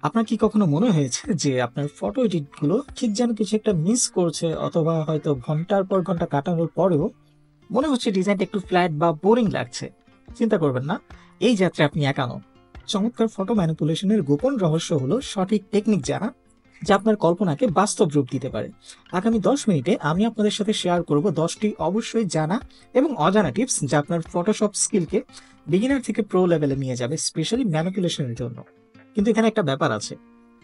আপনার কি কখনো মনে হয়েছে যে আপনার ফটো এডিট গুলো ঠিক যেন কিছু একটা মিস করছে, অথবা হয়তো ঘন্টার পর ঘন্টা কাটানোর পরেও মনে হচ্ছে ডিজাইনটা একটু ফ্ল্যাট বা বোরিং লাগছে? চিন্তা করবেন না, এই যাত্রা আপনি একা নন। চমৎকার ফটো ম্যানিপুলেশনের গোপন রহস্য হলো সঠিক টেকনিক জানা, যা আপনার কল্পনাকে বাস্তব রূপ দিতে পারে। আগামী 10 মিনিটে আমি আপনাদের সাথে শেয়ার করব 10টি অবশ্যই জানা এবং অজানা টিপস, যা আপনার ফটোশপ স্কিলকে বিগিনার থেকে প্রো লেভেলে নিয়ে যাবে, স্পেশালি ম্যানিপুলেশনের জন্য। কিন্তু এখানে একটা ব্যাপার আছে,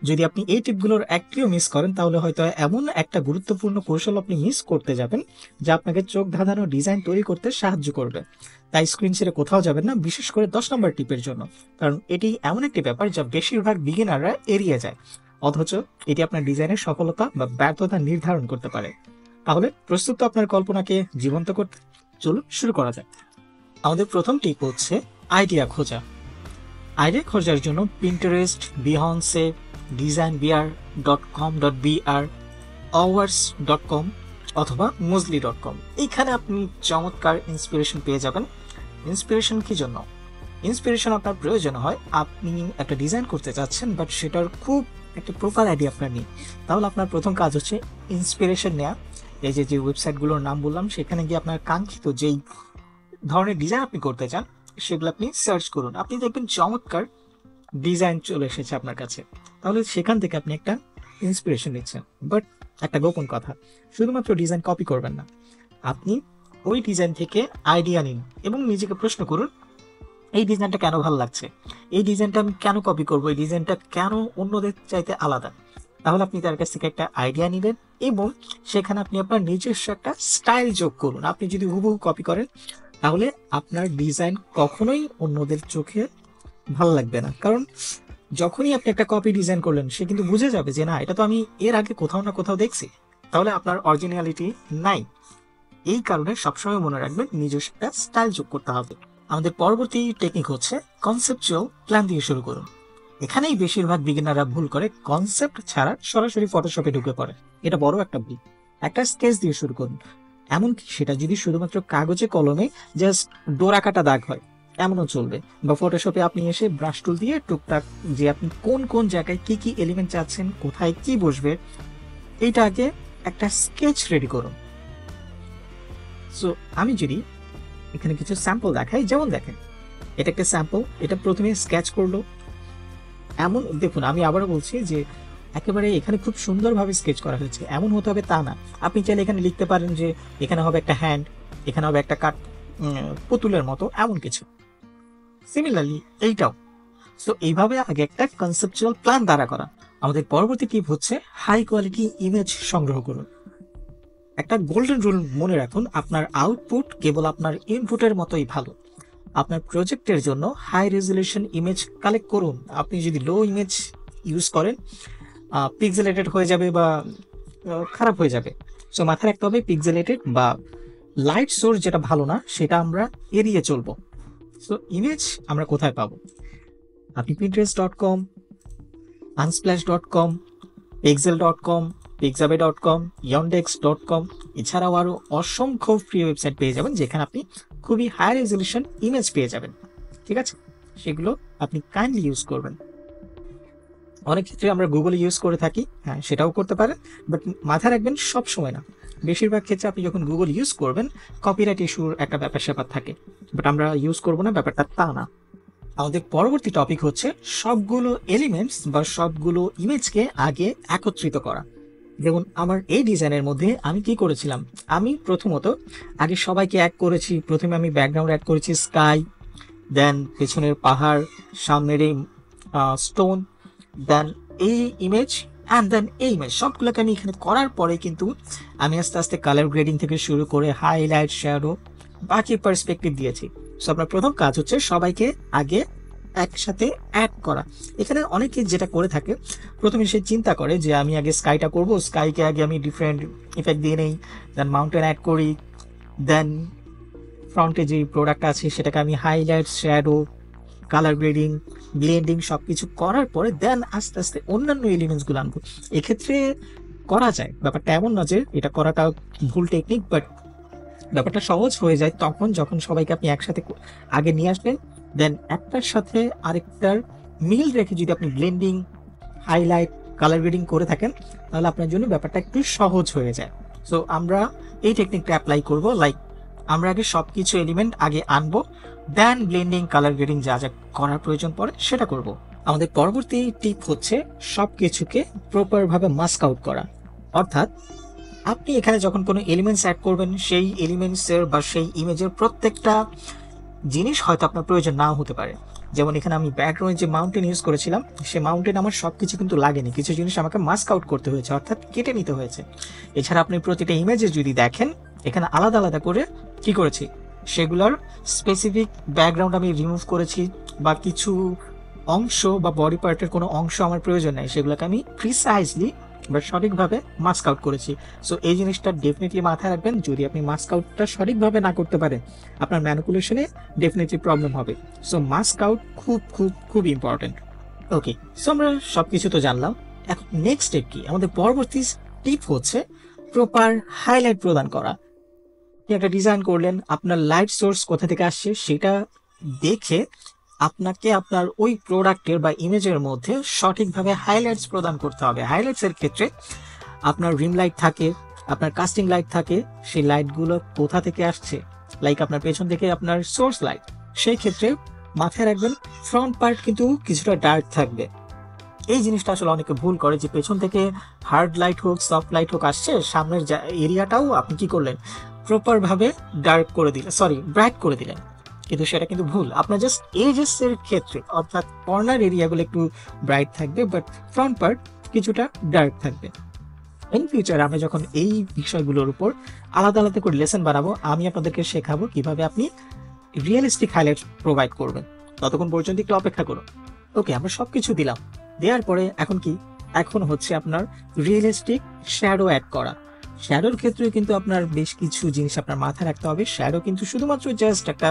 যদি আপনি এই টিপগুলোর একটিও মিস করেন তাহলে হয়তো এমন একটা গুরুত্বপূর্ণ কৌশল আপনি মিস করতে যাবেন, যা আপনাকে চোখ ধাঁধানো ডিজাইন তৈরি করতে সাহায্য করবে। তাই স্ক্রিন ছেড়ে কোথাও যাবেন না, বিশেষ করে 10 নম্বর টিপের জন্য, কারণ এটি এমন একটি ব্যাপার যা বেশিরভাগ বিগিনাররা এড়িয়ে যায়, অথচ এটি আপনার ডিজাইনের সফলতা বা ব্যর্থতা নির্ধারণ করতে পারে। তাহলে প্রস্তুত তো আপনার কল্পনাকে জীবন্ত করতে? চলুন শুরু করা যাক। আমাদের প্রথম টিপ হচ্ছে আইডিয়া খোঁজা। আইডিয়া খোঁজার জন্য পিন্টারেস্ট, বিহন্সে, designbr.com.br, hours.com অথবা মুজলি.com, এইখানে আপনি চমৎকার ইন্সপিরেশন পেয়ে যাবেন। ইন্সপিরেশন কি জন্য? ইন্সপিরেশন আপনার প্রয়োজন হয় আপনি একটা ডিজাইন করতে চাচ্ছেন, বাট সেটার খুব একটা প্রপার আইডিয়া আপনার নেই। তাহলে আপনার প্রথম কাজ হচ্ছে ইন্সপিরেশন নেওয়া। এই যে যে ওয়েবসাইটগুলোর নাম বললাম, সেখানে গিয়ে আপনার কাঙ্ক্ষিত যেই ধরনের ডিজাইন আপনি করতে চান সেগুলো আপনি সার্চ করুন। আপনি দেখবেন চমৎকার ডিজাইন চলে এসেছে আপনার কাছে। তাহলে সেখান থেকে আপনি একটা ইন্সপিরেশন নিচ্ছেন। বাট একটা গোপন কথা, শুধুমাত্র ডিজাইন কপি করবেন না, আপনি ওই ডিজাইন থেকে আইডিয়া নিন এবং নিজেকে প্রশ্ন করুন, এই ডিজাইনটা কেন ভালো লাগছে, এই ডিজাইনটা আমি কেন কপি করবো, এই ডিজাইনটা কেন অন্যদের চাইতে আলাদা। তাহলে আপনি তার কাছ থেকে একটা আইডিয়া নিলেন এবং সেখানে আপনি আপনার নিজস্ব একটা স্টাইল যোগ করুন। আপনি যদি হুবহু কপি করেন তাহলে আপনার ডিজাইন কখনোই অন্যদের চোখে ভালো লাগবে না, কারণ যখনই আপনি একটা কপি ডিজাইন করলেন সে কিন্তু বুঝে যাবে যে না, এটা তো আমি এর আগে কোথাও না কোথাও দেখছি। তাহলে আপনার অরিজিনালিটি নাই। এই কারণে সবসময় মনে রাখবেন নিজস্ব একটা স্টাইল যোগ করতে হবে। আমাদের পরবর্তী টেকনিক হচ্ছে কনসেপচুয়াল প্ল্যান দিয়ে শুরু করুন। এখানেই বেশিরভাগ বিগিনাররা ভুল করে, কনসেপ্ট ছাড়া সরাসরি ফটোশপে ঢুকে পড়ে। এটা বড় একটা ভুল। একটা স্কেচ দিয়ে শুরু করুন, এমনকি সেটা যদি শুধুমাত্র কাগজে কলমে জাস্ট ডোরা কাটা দাগ হয় এমনও চলবে। বা ফটোশপে আপনি এসে ব্রাশ টুল দিয়ে টুকটাক যে আপনি কোন কোন জায়গায় কি কি এলিমেন্ট চাচ্ছেন, কোথায় কি বসবে, এইটা আগে একটা স্কেচ রেডি করুন। সো আমি যদি এখানে কিছু স্যাম্পল দেখাই, যেমন দেখেন এটা একটা স্যাম্পল, এটা প্রথমে স্কেচ করলো। এমন দেখুন, আমি আবারও বলছি যে একেবারে এখানে খুব সুন্দরভাবে স্কেচ করা হয়েছে, এমন হতে হবে তা না। আপনি চাইলে এখানে লিখতে পারেন যে এখানে হবে একটা হ্যান্ড, এখানে হবে একটা কাঠ, পুতুলের মতো এমন কিছু। সিমিলারলি এইটাও। সো এইভাবে আগে একটা কনসেপচুয়াল প্ল্যান দাঁড়া করা। আমাদের পরবর্তী টিপ হচ্ছে হাই কোয়ালিটি ইমেজ সংগ্রহ করুন। একটা গোল্ডেন রুল মনে রাখুন, আপনার আউটপুট কেবল আপনার ইনপুটের মতোই ভালো। আপনার প্রজেক্টের জন্য হাই রেজলিউশন ইমেজ কালেক্ট করুন। আপনি যদি লো ইমেজ ইউজ করেন, পিক্সেলেটেড হয়ে যাবে বা খারাপ হয়ে যাবে। সো মাথায় রাখতে হবে পিক্সেলেটেড বা লাইট সোর্স যেটা ভালো না সেটা আমরা এড়িয়ে চলবো। সো ইমেজ আমরা কোথায় পাবো? আপনি pinterest.com, unsplash.com, pixel.com, pixabay.com, yandex.com, এছাড়াও আরো অসংখ্য ফ্রি ওয়েবসাইট পেয়ে যাবেন যেখানে আপনি খুবই হাই রেজলিউশন ইমেজ পেয়ে যাবেন। ঠিক আছে, সেগুলো আপনি কাইন্ডলি ইউজ করবেন। অনেক ক্ষেত্রে আমরা গুগল ইউজ করে থাকি, হ্যাঁ সেটাও করতে পারেন, বাট মাথায় রাখবেন সব সময় না। বেশিরভাগ ক্ষেত্রে আপনি যখন গুগল ইউজ করবেন কপিরাইট ইস্যুর একটা ব্যাপার স্যাপার থাকে, বাট আমরা ইউজ করবো না, ব্যাপারটা তা না। আমাদের পরবর্তী টপিক হচ্ছে সবগুলো এলিমেন্টস বা সবগুলো ইমেজকে আগে একত্রিত করা। যেমন আমার এই ডিজাইনের মধ্যে আমি কি করেছিলাম, আমি প্রথমত আগে সবাইকে অ্যাড করেছি। প্রথমে আমি ব্যাকগ্রাউন্ড অ্যাড করেছি স্কাই, দেন পেছনের পাহাড়, সামনের এই স্টোন, দেন এই ইমেজ, অ্যান্ড দেন এই ইমেজ, সবগুলোকে আমি এখানে করার পরে কিন্তু আমি আস্তে আস্তে কালার গ্রেডিং থেকে শুরু করে হাইলাইট, শ্যাডো, বাকি পার্সপেক্টিভ দিয়েছি। সো আপনার প্রথম কাজ হচ্ছে সবাইকে আগে একসাথে অ্যাড করা। এখানে অনেকে যেটা করে থাকে, প্রথমে সে চিন্তা করে যে আমি আগে স্কাইটা করব, স্কাইকে আগে আমি ডিফারেন্ট ইফেক্ট দিয়ে নেই, দেন মাউন্টেন অ্যাড করি, দেন ফ্রন্টে যে প্রোডাক্ট আছে সেটাকে আমি highlight, shadow, colour grading, blending সবকিছু করার পরে দেন আস্তে আস্তে অন্যান্য এলিমেন্টসগুলো আনবো। এক্ষেত্রে করা যায়, ব্যাপারটা এমন না যে এটা করাটা ভুল টেকনিক, বাট ব্যাপারটা সহজ হয়ে যায় তখন যখন সবাইকে আপনি একসাথে আগে নিয়ে আসবেন, দেন একটার সাথে আরেকটার মিল রেখে যদি আপনি ব্লেন্ডিং হাইলাইট, কালার গ্রেডিং করে থাকেন, তাহলে আপনার জন্য ব্যাপারটা একটু সহজ হয়ে যায়। সো আমরা এই টেকনিকটা অ্যাপ্লাই করব। লাইক আমরা আগে সবকিছু এলিমেন্ট আগে আনবো, দেন ব্লেন্ডিং, কালার গ্রেডিং যা যা করার প্রয়োজন পড়ে সেটা করব। আমাদের পরবর্তী টিপ হচ্ছে সবকিছুকে প্রপার ভাবে মাস্ক আউট করা। অর্থাৎ আপনি এখানে যখন কোনো এলিমেন্টস অ্যাড করবেন, সেই এলিমেন্টসের বা সেই ইমেজের প্রত্যেকটা জিনিস হয়তো আপনার প্রয়োজন নাও হতে পারে। যেমন এখানে আমি ব্যাকগ্রাউন্ডে যে মাউন্টেন ইউজ করেছিলাম, সে মাউন্টেন আমার সবকিছু কিন্তু লাগেনি, কিছু জিনিস আমাকে মাস্ক আউট করতে হয়েছে, অর্থাৎ কেটে নিতে হয়েছে। এছাড়া আপনি প্রতিটা ইমেজে যদি দেখেন, এখানে আলাদা আলাদা করে কি করেছি, সেগুলোর স্পেসিফিক ব্যাকগ্রাউন্ড আমি রিমুভ করেছি, বা কিছু অংশ বা বডি পার্টের কোনো অংশ আমার প্রয়োজন নেই, সেগুলোকে আমি প্রিসাইজলি বা সঠিকভাবে মাস্ক আউট করেছি। সো এই জিনিসটা ডেফিনেটলি মাথায় রাখবেন। যদি আপনি মাস্ক আউটটা সঠিকভাবে না করতে পারেন, আপনার ম্যানিপুলেশনে ডেফিনেটলি প্রবলেম হবে। সো মাস্ক আউট খুব খুব খুব ইম্পর্টেন্ট। ওকে, সো আমরা সবকিছু তো জানলাম। এখন নেক্সট স্টেপ কি? আমাদের পরবর্তী টিপ হচ্ছে প্রপার হাইলাইট প্রদান করা। আপনি একটা ডিজাইন করলেন, আপনার লাইট সোর্স কোথা থেকে আসছে সেটা দেখে আপনাকে আপনার ওই প্রোডাক্টের বা ইমেজের মধ্যে সঠিকভাবে হাইলাইটস প্রদান করতে হবে। হাইলাইটস এর ক্ষেত্রে আপনার রিম লাইট থাকে, আপনার কাস্টিং লাইট থাকে, সেই লাইটগুলো কোথা থেকে আসছে, লাইক আপনার পেছন থেকে আপনার সোর্স লাইট, সেই ক্ষেত্রে মাথায় রাখবেন ফ্রন্ট পার্ট কিন্তু কিছুটা ডার্ক থাকবে। এই জিনিসটা আসলে অনেকে ভুল করে, যে পেছন থেকে হার্ড লাইট হোক, সফট লাইট হোক আসছে, সামনের এরিয়াটাও আপনি কি করলেন, প্রপার ভাবে ডার্ক করে দিলেন, সরি ব্রাইট করে দিলেন, কিন্তু সেটা কিন্তু ভুল। আপনার জাস্ট এজেস এর ক্ষেত্রে অর্থাৎ কর্নার এরিয়াগুলো একটু ব্রাইট থাকবে, বাট ফ্রন্ট পার্ট কিছুটা ডার্ক থাকবে। ইন ফিউচার আমরা যখন এই বিষয়গুলোর উপর আলাদা আলাদা করে লেসন বানাবো, আমি আপনাদেরকে শেখাবো কিভাবে আপনি রিয়েলিস্টিক হাইলাইট প্রোভাইড করবেন। ততক্ষণ পর্যন্ত একটু অপেক্ষা করুন। ওকে, আমরা সবকিছু দিলাম, দেওয়ার পরে এখন কি, এখন হচ্ছে আপনার রিয়েলিস্টিক শ্যাডো অ্যাড করা। শ্যাডোর ক্ষেত্রে কিন্তু আপনার বেশ কিছু জিনিস আপনার মাথায় রাখতে হবে। শ্যাডো কিন্তু শুধুমাত্র জাস্ট একটা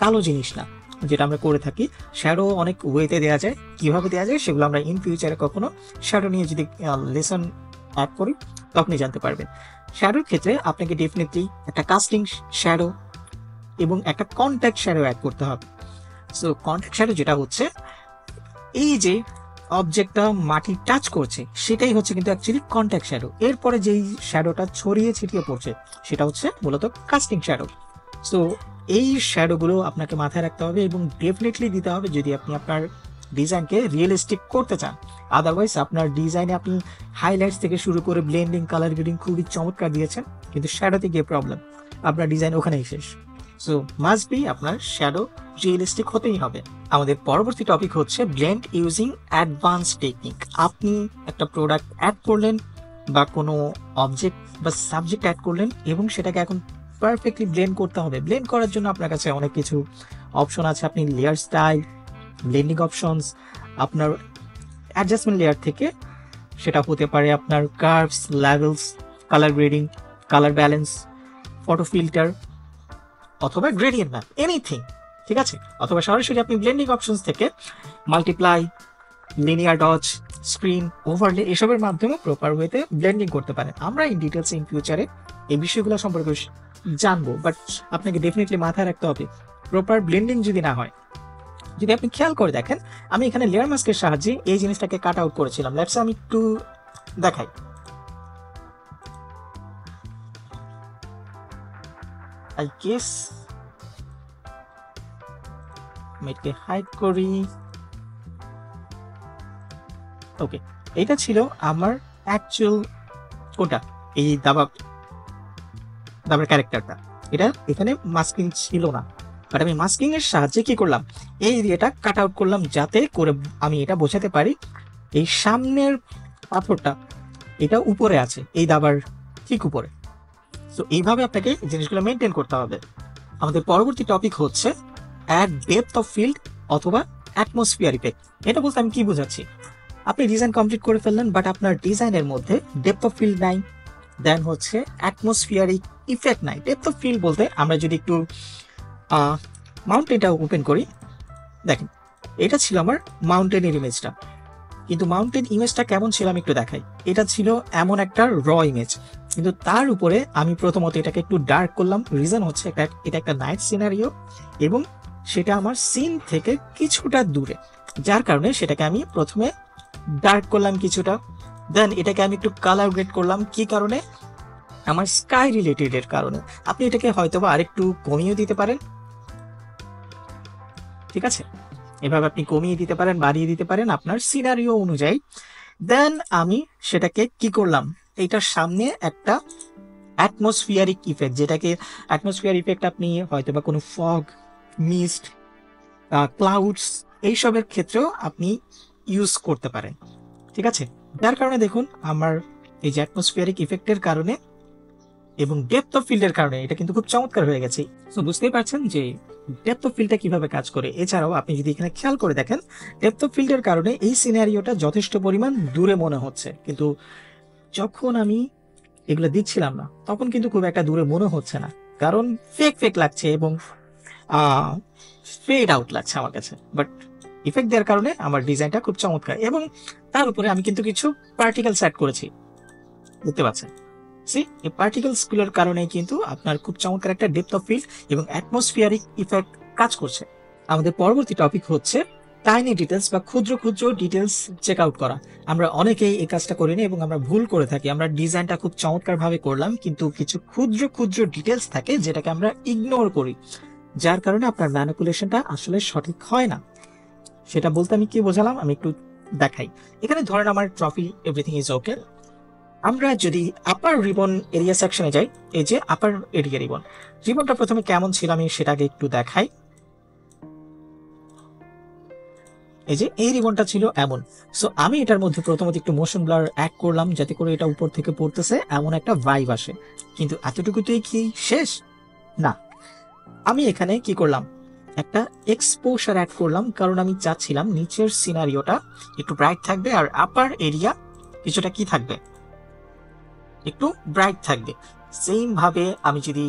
কালো জিনিস না, যেটা আমরা করে থাকি। শ্যাডো অনেক ওয়েতে দেওয়া যায়, কিভাবে দেওয়া যায় সেগুলো আমরা ইন ফিউচারে কখনো শ্যাডো নিয়ে যদি লেসন অ্যাড করি তখনই জানতে পারবেন। শ্যাডোর ক্ষেত্রে আপনাকে ডেফিনেটলি একটা কাস্টিং শ্যাডো এবং একটা কন্ট্যাক্ট শ্যাডো অ্যাড করতে হবে। সো কন্ট্যাক্ট শ্যাডো যেটা হচ্ছে, এই যে অবজেক্টটা মাটি টাচ করছে সেটাই হচ্ছে কিন্তু অ্যাকচুয়ালি কন্ট্যাক্ট শ্যাডো। এরপরে যেই শ্যাডোটা ছড়িয়ে ছিটিয়ে পড়ছে সেটা হচ্ছে মূলত কাস্টিং শ্যাডো। সো এই শ্যাডোগুলো আপনাকে মাথায় রাখতে হবে এবং ডেফিনেটলি দিতে হবে যদি আপনি আপনার ডিজাইনকে রিয়েলিস্টিক করতে চান। আদারওয়াইজ আপনার ডিজাইনে আপনি হাইলাইটস থেকে শুরু করে ব্লেন্ডিং, কালার গ্রেডিং খুবই চমৎকার দিয়েছেন, কিন্তু শ্যাডোতে গিয়ে প্রবলেম, আপনার ডিজাইন ওখানেই শেষ। সো মাস্ট বি আপনার শ্যাডো রিয়েলিস্টিক হতেই হবে। আমাদের পরবর্তী টপিক হচ্ছে ব্লেন্ড ইউজিং অ্যাডভান্স টেকনিক। আপনি একটা প্রোডাক্ট অ্যাড করলেন বা কোনো অবজেক্ট বা সাবজেক্ট অ্যাড করলেন এবং সেটাকে এখন পারফেক্টলি ব্লেন্ড করতে হবে। ব্লেন্ড করার জন্য আপনার কাছে অনেক কিছু অপশন আছে। আপনি লেয়ার স্টাইল, ব্লেন্ডিং অপশনস, আপনার অ্যাডজাস্টমেন্ট লেয়ার থেকে সেটা হতে পারে আপনার curves, levels, colour grading, colour balance, photo filter অথবা গ্রেডিয়েন্ট ম্যাপ, এনিথিং, ঠিক আছে। অথবা সরাসরি আপনি ব্লেন্ডিং অপশনস থেকে multiply, linear dodge, screen, overlay এসবের মাধ্যমে প্রপার ওয়েতে ব্লেন্ডিং করতে পারেন। আমরা ইন ডিটেলস ইন ফিউচারে এই বিষয়গুলো সম্পর্কে জানবো, বাট আপনাকে ডেফিনেটলি মাথায় রাখতে হবে প্রপার ব্লেন্ডিং যদি না হয়। যদি আপনি খেয়াল করে দেখেন, আমি এখানে লেয়ার মাস্কের সাহায্যে এই জিনিসটাকে কাট আউট করেছিলাম। লেটস আমি একটু দেখাই। আই গেস মেটকে হাইড করি। ওকে, এটা ছিল আমার অ্যাকচুয়াল কোটা, এই দাবার ক্যারেক্টারটা। এটা এখানে মাস্কিং ছিল না, বাট আমি মাস্কিং এর সাহায্যে কি করলাম, এই এরিয়াটা কাট আউট করলাম, যাতে করে আমি এটা বোঝাতে পারি এই সামনের পাথরটা এটা উপরে আছে, এই দাবার ঠিক উপরে। তো এইভাবে আপনাকে জিনিসগুলো মেনটেন করতে হবে। আমাদের পরবর্তী টপিক হচ্ছে অ্যাড ডেপথ অফ ফিল্ড অথবা অ্যাটমসফিয়ার ইফেক্ট। এটা বলতে আমি কি বোঝাচ্ছি, আপনি ডিজাইন কমপ্লিট করে ফেললেন, বাট আপনার ডিজাইনের মধ্যে ডেপথ অফ ফিল্ড নাই, দেন হচ্ছে অ্যাটমসফিয়ারিক ইফেক্ট নাই। ডেপথ অফ ফিল্ড বলতে আমরা যদি একটু মাউন্টেনটা ওপেন করি, দেখেন এটা ছিল আমার মাউন্টেনের ইমেজটা, কিন্তু মাউন্টেন ইমেজটা কেমন ছিল আমি একটু দেখাই। এটা ছিল এমন একটা র ইমেজ, কিন্তু তার উপরে আমি প্রথমত এটাকে একটু ডার্ক করলাম। রিজন হচ্ছে এটা একটা নাইট সিনারিও এবং সেটা আমার সিন থেকে কিছুটা দূরে, যার কারণে সেটাকে আমি প্রথমে ডার্ক করলাম কিছুটা, দেন এটাকে আমি একটু কালার গ্রেড করলাম। কি কারণে? আমার স্কাই রিলেটেড এর কারণে। আপনি এটাকে হয়তোবা আরেকটু কমিয়ে দিতে পারেন, ঠিক আছে? এভাবে আপনি কমিয়ে দিতে পারেন, বাড়িয়ে দিতে পারেন আপনার সিনারিও অনুযায়ী। দেন আমি সেটাকে কি করলাম, এইটার সামনে একটা অ্যাটমসফিয়ারিক ইফেক্ট, যেটাকে অ্যাটমসফিয়ার ইফেক্ট আপনি হয়তোবা কোনো ফগ, মিস্ট, ক্লাউডস এইসবের ক্ষেত্রেও আপনি ইউজ করতে পারেন, ঠিক আছে? যার কারণে দেখুন আমার এই যে অ্যাটমসফিয়ারিক ইফেক্টের কারণে এবং ডেপথ অফ ফিল্ডের কারণে এটা কিন্তু খুব চমৎকার হয়ে গেছে। তো বুঝতেই পারছেন যে ডেপথ অফ ফিল্ডটা কিভাবে কাজ করে। এছাড়াও আপনি যদি এখানে খেয়াল করে দেখেন, ডেপথ অফ ফিল্ডের কারণে এই সিনারিওটা যথেষ্ট পরিমাণ দূরে মনে হচ্ছে, কিন্তু যখন আমি এগুলো দিচ্ছিলাম না তখন কিন্তু খুব একটা দূরে মনে হচ্ছে না, কারণ ফেক ফেক লাগছে এবং ফেড আউট লাগছে আমার কাছে। বাট ইফেক্ট দেওয়ার কারণে আমার ডিজাইনটা খুব চমৎকার, এবং তার উপরে আমি কিন্তু কিছু পার্টিকেলস অ্যাড করেছি, বুঝতে পারছেন? এই পার্টিকেলস গুলোর কারণে কিন্তু আপনার খুব চমৎকার একটা ডেপথ অফ ফিল্ড এবং অ্যাটমসফিয়ারিক ইফেক্ট কাজ করছে। আমাদের পরবর্তী টপিক হচ্ছে টাইনি ডিটেলস বা ক্ষুদ্র ক্ষুদ্র ডিটেলস চেক আউট করা। আমরা অনেকেই এই কাজটা করি না এবং আমরা ভুল করে থাকি। আমরা ডিজাইনটা খুব চমৎকার ভাবে করলাম, কিন্তু কিছু ক্ষুদ্র ক্ষুদ্র ডিটেলস থাকে যেটাকে আমরা ইগনোর করি, যার কারণে আপনার ম্যানিপুলেশনটা আসলে সঠিক হয় না। সেটা বলতে আমি কি বোঝালাম, আমি একটু দেখাই। এখানে ধরেন আমার ট্রফি এভরিথিং ইজ ওকে। আমরা যদি আপার রিবন এরিয়া সেকশনে যাই, এই যে আপার এরিয়া রিবনটা প্রথমে কেমন ছিল আমি সেটাকে একটু দেখাই। এই যে এই রিবনটা ছিল এমন। সো আমি এটার মধ্যে প্রথমত একটু মোশন ব্লার অ্যাড করলাম, যাতে করে এটা উপর থেকে পড়তেছে এমন একটা ভাইব আসে। কিন্তু এতটুকুতেই কি শেষ? না, আমি এখানে কি করলাম, একটা এক্সপোজার অ্যাড করলাম, কারণ আমি চাচ্ছিলাম নিচের সিনারিওটা একটু ব্রাইট থাকবে আর আপার এরিয়া কিছুটা কি থাকবে, একটু ব্রাইট থাকবে। সেম ভাবে আমি যদি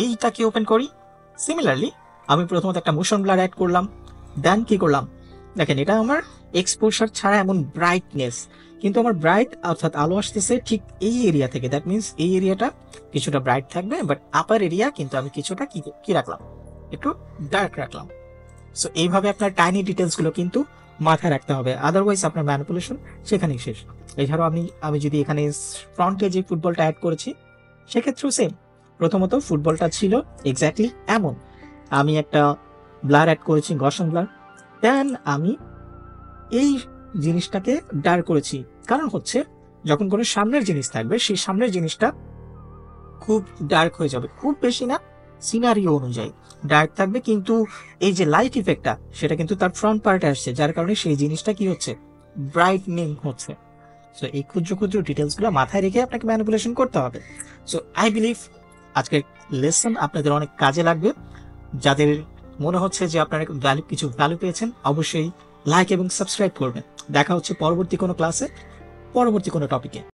এইটাকে ওপেন করি, সিমিলারলি আমি প্রথমত একটা মোশন ব্লার অ্যাড করলাম, দেন কি করলাম, দেখেন এটা আমার এক্সপোজার ছাড়া এমন ব্রাইটনেস, কিন্তু আমার ব্রাইট অর্থাৎ আলো আসতেছে ঠিক এই এরিয়া থেকে। দ্যাট মিনস এই এরিয়াটা কিছুটা ব্রাইট থাকবে, বাট আপার এরিয়া কিন্তু আমি কিছুটা কি রাখলাম, একটু ডার্ক রাখলাম। সো এইভাবে আপনার টাইনি ডিটেলস গুলো কিন্তু মাথায় রাখতে হবে, আদারওয়াইজ আপনার ম্যানিপুলেশন সেখানেই শেষ। এছাড়াও আমি যদি এখানে ফ্রন্টে যে ফুটবলটা অ্যাড করেছি সেক্ষেত্রেও সেম। প্রথমত ফুটবলটা ছিল এক্স্যাক্টলি এমন, আমি একটা ব্লার অ্যাড করেছি, গসন ব্লার, দেন আমি এই জিনিসটাকে ডার্ক করেছি। কারণ হচ্ছে যখন কোনো সামনের জিনিস থাকবে সেই সামনের জিনিসটা খুব ডার্ক হয়ে যাবে, খুব বেশি না, সিনারিও অনুযায়ী ডার্ক থাকবে, কিন্তু এই যে লাইট ইফেক্টটা সেটা কিন্তু তার ফ্রন্ট পার্টে আসছে, যার কারণে সেই জিনিসটা কি হচ্ছে, ব্রাইটনিং হচ্ছে। সো এই ক্ষুদ্র ক্ষুদ্র ডিটেলস গুলো মাথায় রেখে আপনাকে ম্যানিপুলেশন করতে হবে। সো আই বিলিভ আজকের লেসন আপনাদের অনেক কাজে লাগবে। যাদের মনে হচ্ছে যে আপনারা কিছু ভ্যালু পেয়েছেন, অবশ্যই লাইক এবং সাবস্ক্রাইব করবেন। দেখা হচ্ছে পরবর্তী কোনো ক্লাসে, পরবর্তী কোনো টপিকে।